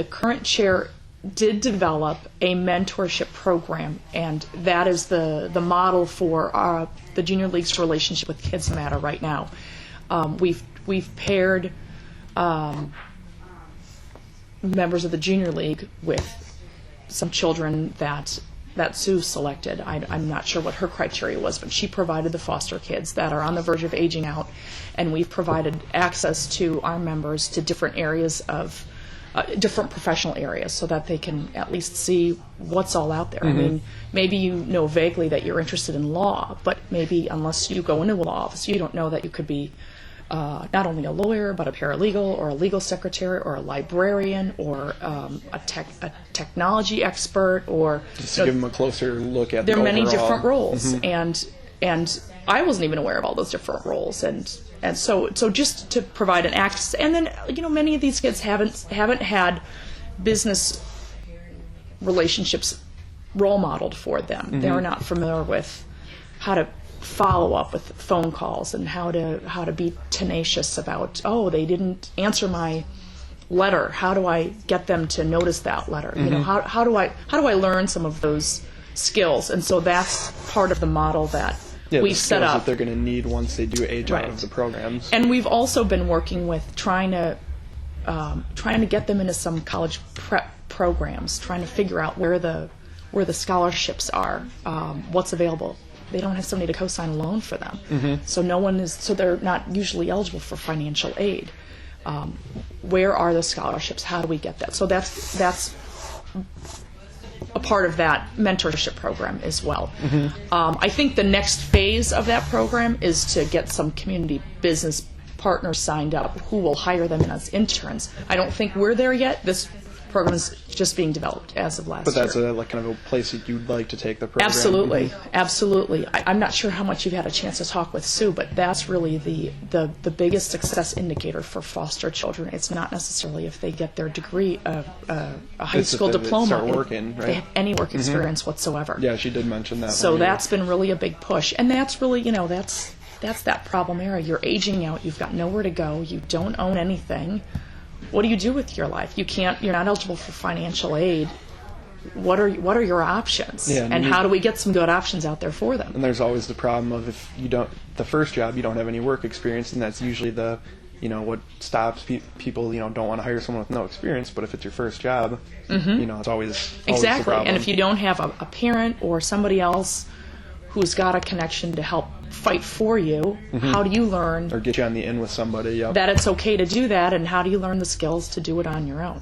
the current chair did develop a mentorship program, and that is the model for the Junior League's relationship with Kids Matter right now. We've paired members of the Junior League with some children that Sue selected. I'm not sure what her criteria was, but she provided the foster kids that are on the verge of aging out, and we've provided access to our members to different areas of different professional areas so that they can at least see what's all out there. I mean, maybe you know vaguely that you're interested in law, but maybe unless you go into a law office, you don't know that you could be not only a lawyer, but a paralegal or a legal secretary or a librarian or a technology expert, or just to give them a closer look at there are many overall different roles, and I wasn't even aware of all those different roles, and so just to provide an access. And then many of these kids haven't had business relationships role modeled for them. They're not familiar with how to follow up with phone calls and how to be tenacious about, they didn't answer my letter. How do I get them to notice that letter? How do I learn some of those skills? And so that's part of the model that we've set up that they're going to need once they do age out of the programs. And we've also been working with trying to get them into some college prep programs, trying to figure out where the scholarships are, what's available. They don't have somebody to co-sign a loan for them, so they're not usually eligible for financial aid. Where are the scholarships? How do we get that? So that's a part of that mentorship program as well. I think the next phase of that program is to get some community business partners signed up who will hire them in as interns. I don't think we're there yet. This program is just being developed as of last year. But that's kind of a place that you'd like to take the program. Absolutely, absolutely. I'm not sure how much you've had a chance to talk with Sue, but that's really the biggest success indicator for foster children. It's not necessarily if they get their degree, a high school diploma. Start working, right? They have any work experience whatsoever. Yeah, she did mention that. So that's been really a big push, and that's really that's that problem area. You're aging out. You've got nowhere to go. You don't own anything. What do you do with your life? You're not eligible for financial aid. What are your options? Yeah, and how do we get some good options out there for them? And there's always the problem of if you don't, the first job, you don't have any work experience, and that's usually what stops people, don't want to hire someone with no experience. But if it's your first job, it's always exactly. the problem. And if you don't have a parent or somebody else who's got a connection to help fight for you, how do you learn? Or get you on the in with somebody. Yep. That it's okay to do that, and how do you learn the skills to do it on your own?